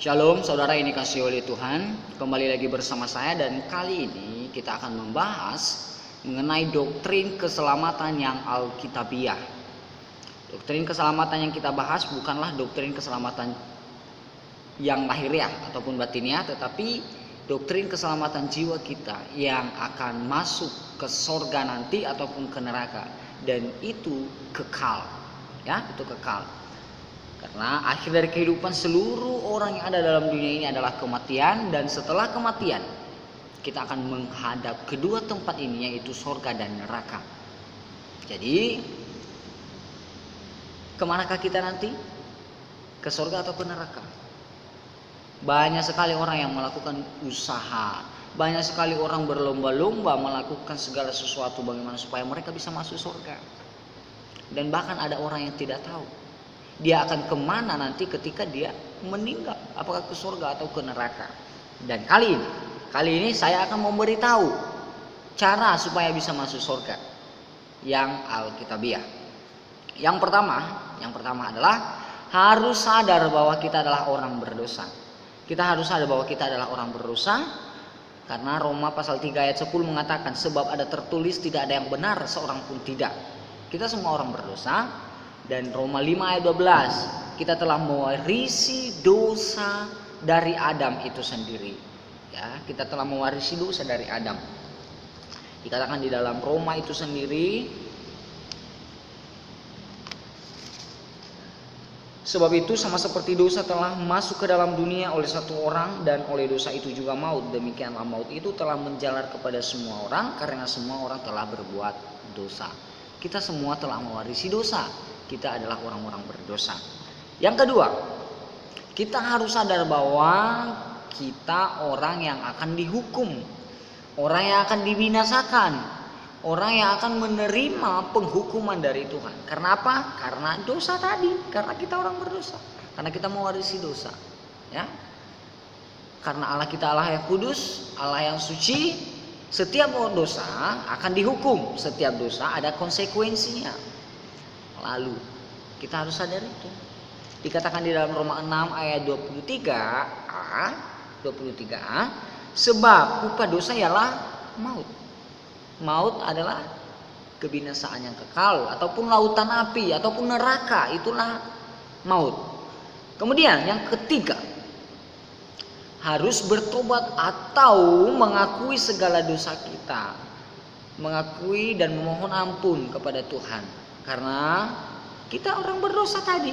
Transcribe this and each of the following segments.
Shalom saudara, ini kasih oleh Tuhan. Kembali lagi bersama saya dan kali ini kita akan membahas mengenai doktrin keselamatan yang alkitabiah. Doktrin keselamatan yang kita bahas bukanlah doktrin keselamatan yang lahiriah ataupun batiniah, tetapi doktrin keselamatan jiwa kita yang akan masuk ke sorga nanti ataupun ke neraka, dan itu kekal. Ya, itu kekal. Karena akhir dari kehidupan seluruh orang yang ada dalam dunia ini adalah kematian, dan setelah kematian kita akan menghadap kedua tempat ini, yaitu sorga dan neraka. Jadi kemanakah kita nanti? Ke sorga atau ke neraka? Banyak sekali orang yang melakukan usaha, banyak sekali orang berlomba-lomba melakukan segala sesuatu bagaimana supaya mereka bisa masuk sorga. Dan bahkan ada orang yang tidak tahu dia akan kemana nanti ketika dia meninggal, apakah ke surga atau ke neraka. Dan kali ini saya akan memberitahu cara supaya bisa masuk surga yang alkitabiah. Yang pertama adalah harus sadar bahwa kita adalah orang berdosa. Kita harus sadar bahwa kita adalah orang berdosa, karena Roma pasal 3 ayat 10 mengatakan, sebab ada tertulis tidak ada yang benar seorang pun tidak. Kita semua orang berdosa. Dan Roma 5 ayat 12, kita telah mewarisi dosa dari Adam itu sendiri. Ya, kita telah mewarisi dosa dari Adam. Dikatakan di dalam Roma itu sendiri, sebab itu sama seperti dosa telah masuk ke dalam dunia oleh satu orang, dan oleh dosa itu juga maut. Demikianlah maut itu telah menjalar kepada semua orang, karena semua orang telah berbuat dosa. Kita semua telah mewarisi dosa. Kita adalah orang-orang berdosa. Yang kedua, kita harus sadar bahwa kita orang yang akan dihukum, orang yang akan dibinasakan, orang yang akan menerima penghukuman dari Tuhan. Karena apa? Karena dosa tadi, karena kita orang berdosa, karena kita mewarisi dosa. Ya, karena Allah kita Allah yang kudus, Allah yang suci. Setiap dosa akan dihukum, setiap dosa ada konsekuensinya. Lalu kita harus sadar itu. Dikatakan di dalam Roma 6 ayat 23a, sebab upah dosa ialah maut. Maut adalah kebinasaan yang kekal, ataupun lautan api, ataupun neraka, itulah maut. Kemudian yang ketiga, harus bertobat atau mengakui segala dosa kita, mengakui dan memohon ampun kepada Tuhan. Karena kita orang berdosa tadi,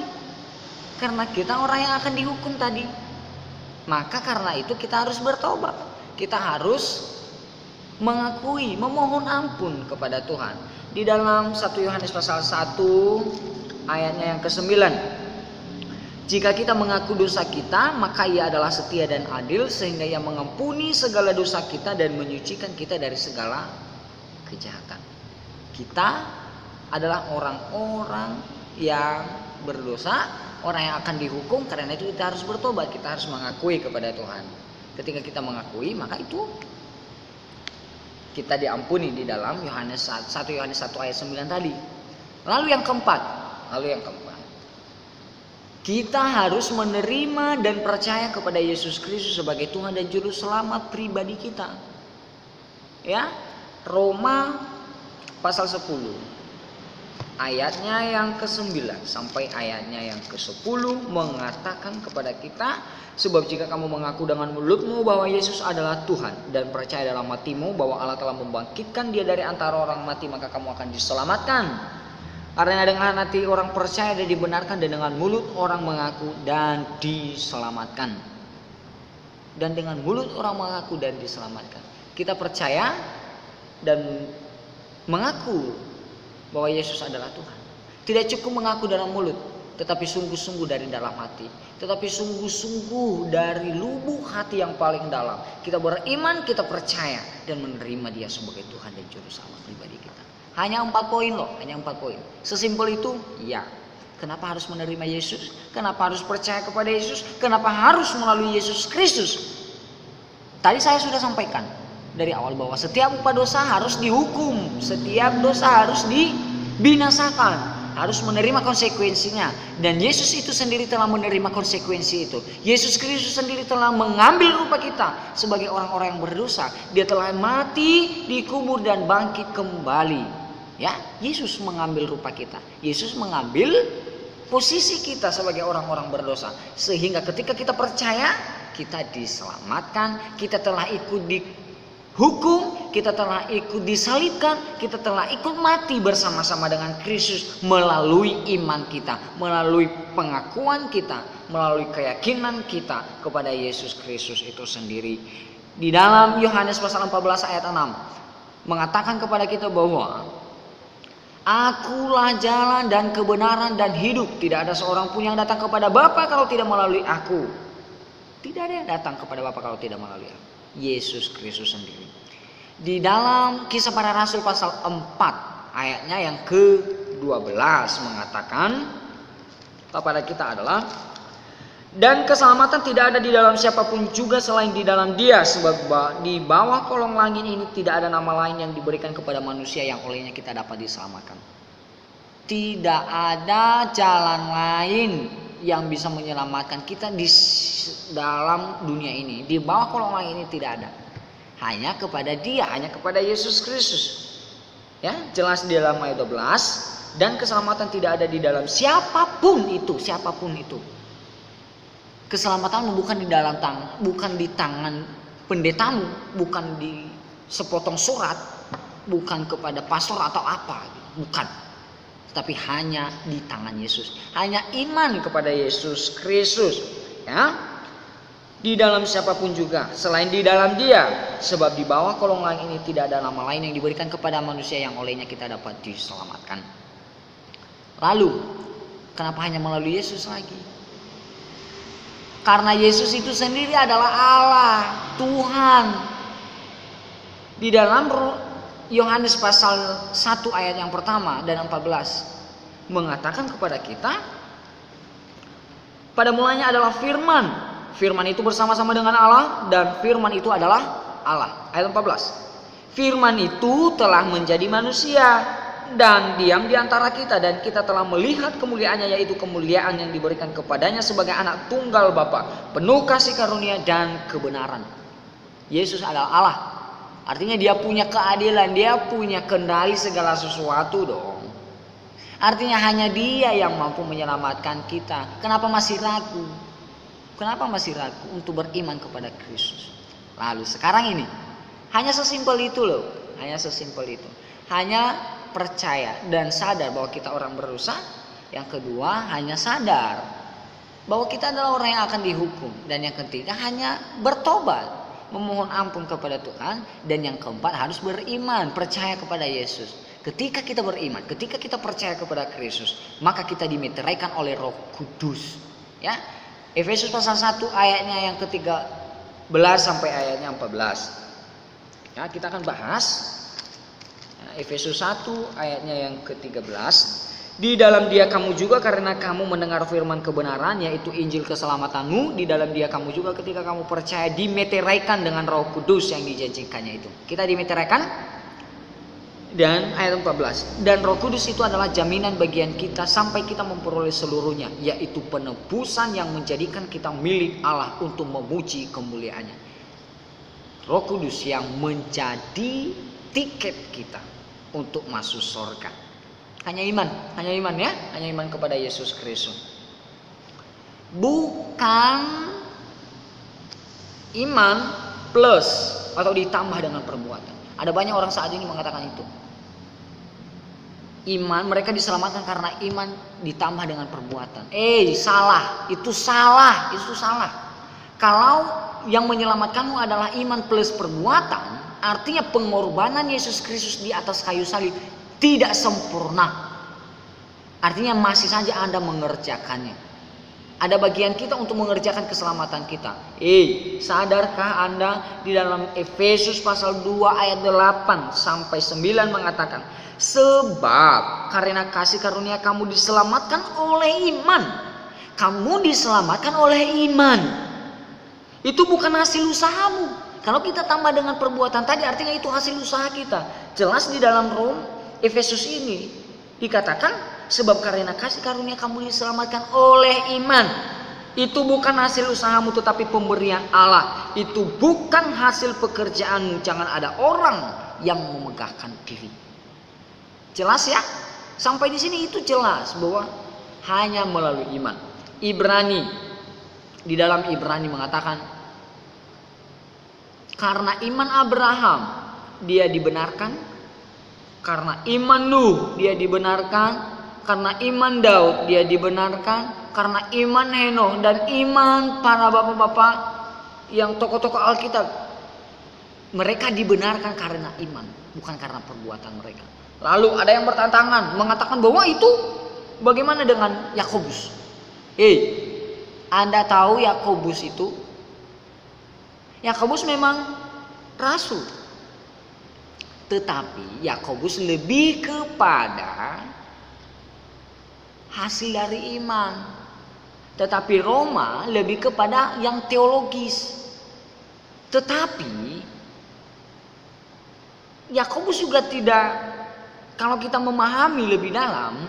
karena kita orang yang akan dihukum tadi, maka karena itu kita harus bertobat. Kita harus mengakui, memohon ampun kepada Tuhan. Di dalam 1 Yohanes pasal 1 ayatnya yang ke-9, jika kita mengaku dosa kita, maka Ia adalah setia dan adil, sehingga Ia mengampuni segala dosa kita dan menyucikan kita dari segala kejahatan. Kita adalah orang-orang yang berdosa, orang yang akan dihukum. Karena itu kita harus bertobat, kita harus mengakui kepada Tuhan. Ketika kita mengakui, maka itu kita diampuni di dalam 1 Yohanes 1 ayat 9 tadi. Lalu yang keempat, kita harus menerima dan percaya kepada Yesus Kristus sebagai Tuhan dan Juru Selamat pribadi kita. Ya, Roma pasal 10 ayatnya yang ke-9 sampai ayatnya yang ke-10 mengatakan kepada kita, sebab jika kamu mengaku dengan mulutmu bahwa Yesus adalah Tuhan dan percaya dalam hatimu bahwa Allah telah membangkitkan Dia dari antara orang mati, maka kamu akan diselamatkan. Karena dengan hati orang percaya dan dibenarkan, dan dengan mulut orang mengaku dan diselamatkan. Dan dengan mulut orang mengaku dan diselamatkan. Kita percaya dan mengaku bahwa Yesus adalah Tuhan. Tidak cukup mengaku dalam mulut, tetapi sungguh-sungguh dari dalam hati, tetapi sungguh-sungguh dari lubuk hati yang paling dalam. Kita beriman, kita percaya dan menerima Dia sebagai Tuhan dan Juru Selamat pribadi kita. Hanya 4 poin loh, hanya 4 poin. Sesimpel itu? Ya. Kenapa harus menerima Yesus? Kenapa harus percaya kepada Yesus? Kenapa harus melalui Yesus Kristus? Tadi saya sudah sampaikan dari awal bahwa setiap upah dosa harus dihukum, setiap dosa harus dibinasakan. harus menerima konsekuensinya. Dan Yesus itu sendiri telah menerima konsekuensi itu. Yesus Kristus sendiri telah mengambil rupa kita sebagai orang-orang yang berdosa. Dia telah mati, dikubur dan bangkit kembali. Ya, Yesus mengambil rupa kita. Yesus mengambil posisi kita sebagai orang-orang berdosa. Sehingga ketika kita percaya, kita diselamatkan, kita telah ikut dihukum, kita telah ikut disalibkan, kita telah ikut mati bersama-sama dengan Kristus melalui iman kita, melalui pengakuan kita, melalui keyakinan kita kepada Yesus Kristus itu sendiri. Di dalam Yohanes pasal 14 ayat 6 mengatakan kepada kita bahwa Akulah jalan dan kebenaran dan hidup. Tidak ada seorang pun yang datang kepada Bapa kalau tidak melalui aku. Tidak ada yang datang kepada Bapa kalau tidak melalui aku. Yesus Kristus sendiri. Di dalam Kisah Para Rasul pasal 4 ayatnya yang ke-12 mengatakan kepada kita adalah, dan keselamatan tidak ada di dalam siapapun juga selain di dalam Dia, sebab di bawah kolong langit ini tidak ada nama lain yang diberikan kepada manusia yang olehnya kita dapat diselamatkan. Tidak ada jalan lain yang bisa menyelamatkan kita di dalam dunia ini. Di bawah kolong langit ini tidak ada. Hanya kepada Dia, hanya kepada Yesus Kristus. Ya, jelas di dalam ayat 12, dan keselamatan tidak ada di dalam siapapun itu, siapapun itu. Keselamatan bukan di dalam bukan di tangan pendetamu, bukan di sepotong surat, bukan kepada pastor atau apa, bukan. Tapi hanya di tangan Yesus, hanya iman kepada Yesus Kristus, ya. Di dalam siapapun juga selain di dalam Dia, sebab di bawah kolong langit ini tidak ada nama lain yang diberikan kepada manusia yang olehnya kita dapat diselamatkan. Lalu, kenapa hanya melalui Yesus lagi? Karena Yesus itu sendiri adalah Allah, Tuhan. Di dalam Yohanes pasal 1 ayat yang pertama dan 14 mengatakan kepada kita, pada mulanya adalah firman. Firman itu bersama-sama dengan Allah dan firman itu adalah Allah. Ayat 14. Firman itu telah menjadi manusia dan diam di antara kita, dan kita telah melihat kemuliaannya, yaitu kemuliaan yang diberikan kepadanya sebagai anak tunggal Bapa, penuh kasih karunia dan kebenaran. Yesus adalah Allah. Artinya Dia punya keadilan, Dia punya kendali segala sesuatu dong. Artinya hanya Dia yang mampu menyelamatkan kita. Kenapa masih ragu? Kenapa masih ragu untuk beriman kepada Kristus? Lalu sekarang ini hanya sesimpel itu loh, hanya sesimpel itu. Hanya percaya dan sadar bahwa kita orang berdosa. Yang kedua, hanya sadar bahwa kita adalah orang yang akan dihukum. Dan yang ketiga, hanya bertobat, memohon ampun kepada Tuhan. Dan yang keempat, harus beriman, percaya kepada Yesus. Ketika kita beriman, ketika kita percaya kepada Kristus, maka kita dimeteraikan oleh Roh Kudus. Ya, Efesus pasal 1 ayatnya yang ke-13 sampai ayatnya 14. Ya, kita akan bahas Efesus 1 ayatnya yang ke-13. Di dalam Dia kamu juga, karena kamu mendengar firman kebenaran, yaitu Injil keselamatanmu. Di dalam Dia kamu juga ketika kamu percaya dimeteraikan dengan Roh Kudus yang dijanjikannya itu. Kita dimeteraikan. Dan ayat 14. Dan Roh Kudus itu adalah jaminan bagian kita sampai kita memperoleh seluruhnya, yaitu penebusan yang menjadikan kita milik Allah untuk memuji kemuliaannya. Roh Kudus yang menjadi tiket kita untuk masuk surga. Hanya iman ya, hanya iman kepada Yesus Kristus. Bukan iman plus atau ditambah dengan perbuatan. Ada banyak orang saat ini mengatakan itu. Iman, mereka diselamatkan karena iman ditambah dengan perbuatan. Salah, itu salah, itu salah. Kalau yang menyelamatkanmu adalah iman plus perbuatan, artinya pengorbanan Yesus Kristus di atas kayu salib tidak sempurna. Artinya masih saja Anda mengerjakannya. Ada bagian kita untuk mengerjakan keselamatan kita. Sadarkah Anda di dalam Efesus pasal 2 ayat 8 sampai 9 mengatakan, sebab karena kasih karunia kamu diselamatkan oleh iman. Kamu diselamatkan oleh iman. Itu bukan hasil usahamu. Kalau kita tambah dengan perbuatan tadi, artinya itu hasil usaha kita. Jelas di dalam Efesus ini dikatakan, Sebab karena kasih karunia kamu diselamatkan oleh iman. Itu bukan hasil usahamu tetapi pemberian Allah. Itu bukan hasil pekerjaanmu. Jangan ada orang yang memegahkan diri. Jelas ya? Sampai di sini itu jelas bahwa hanya melalui iman. Ibrani, di dalam Ibrani mengatakan, karena iman Abraham dia dibenarkan, karena iman Nuh dia dibenarkan, karena iman Daud dia dibenarkan, karena iman Henokh dan iman para bapak-bapak yang tokoh-tokoh Alkitab, mereka dibenarkan karena iman, bukan karena perbuatan mereka. Lalu ada yang bertentangan mengatakan bahwa itu bagaimana dengan Yakobus? Anda tahu Yakobus itu? Yakobus memang rasul, tetapi Yakobus lebih kepada hasil dari iman. Tetapi Roma lebih kepada yang teologis. Tetapi Yakobus juga tidak, kalau kita memahami lebih dalam,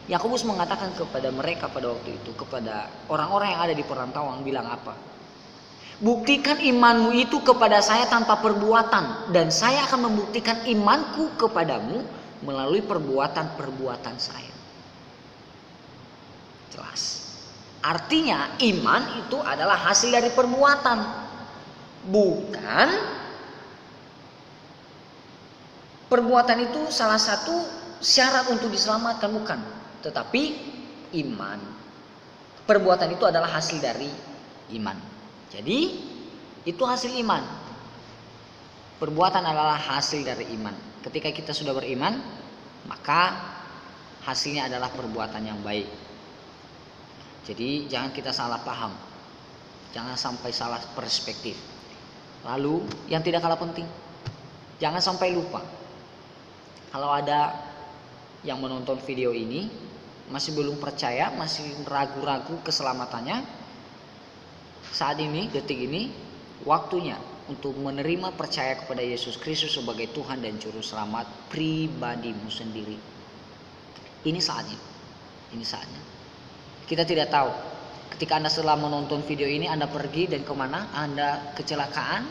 Yakobus mengatakan kepada mereka pada waktu itu, kepada orang-orang yang ada di perantauan, bilang apa? Buktikan imanmu itu kepada saya tanpa perbuatan, dan saya akan membuktikan imanku kepadamu melalui perbuatan-perbuatan saya. Jelas. Artinya iman itu adalah hasil dari perbuatan, bukan perbuatan itu salah satu syarat untuk diselamatkan, bukan. Tetapi iman, perbuatan itu adalah hasil dari iman. Jadi itu hasil iman. Perbuatan adalah hasil dari iman. Ketika kita sudah beriman, maka hasilnya adalah perbuatan yang baik. Jadi jangan kita salah paham, jangan sampai salah perspektif. Lalu yang tidak kalah penting, jangan sampai lupa. Kalau ada yang menonton video ini masih belum percaya, masih ragu-ragu keselamatannya, saat ini, detik ini, waktunya untuk menerima percaya kepada Yesus Kristus sebagai Tuhan dan Juru Selamat pribadimu sendiri. Ini saatnya. Ini saatnya. Kita tidak tahu. Ketika Anda setelah menonton video ini, Anda pergi dan kemana? Anda kecelakaan,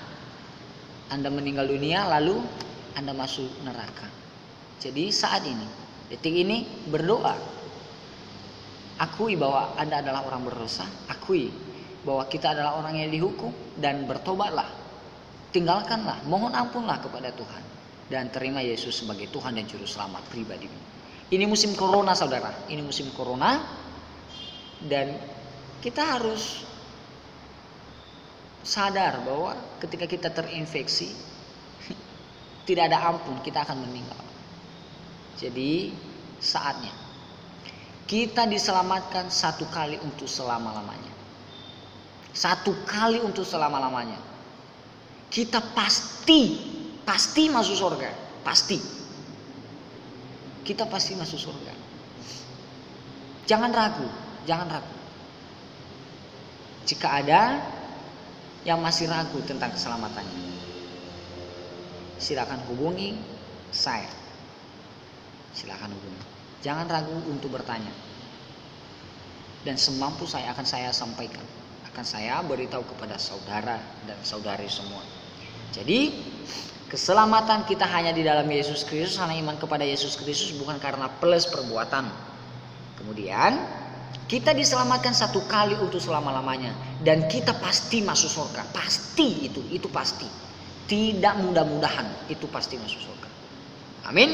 Anda meninggal dunia, lalu Anda masuk neraka. Jadi saat ini, detik ini, berdoa. Akui bahwa Anda adalah orang berdosa. Akui bahwa kita adalah orang yang dihukum, dan bertobatlah, tinggalkanlah, mohon ampunlah kepada Tuhan, dan terima Yesus sebagai Tuhan dan Juru Selamat pribadimu. Ini musim corona, saudara, ini musim corona, dan kita harus sadar bahwa ketika kita terinfeksi tidak ada ampun, kita akan meninggal. Jadi saatnya kita diselamatkan satu kali untuk selama-lamanya. Satu kali untuk selama-lamanya. Kita pasti masuk surga. Pasti. Kita pasti masuk surga. Jangan ragu, jangan ragu. Jika ada yang masih ragu tentang keselamatannya, silakan hubungi saya. Silakan hubungi. Jangan ragu untuk bertanya. Dan semampu saya akan saya sampaikan. Akan saya beritahu kepada saudara dan saudari semua. Jadi keselamatan kita hanya di dalam Yesus Kristus, karena iman kepada Yesus Kristus, bukan karena plus perbuatan. Kemudian kita diselamatkan satu kali untuk selama-lamanya, dan kita pasti masuk surga. Pasti itu pasti. Tidak mudah-mudahan, itu pasti masuk surga. Amin.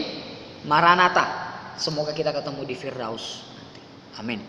Maranatha. Semoga kita ketemu di Firdaus nanti. Amin.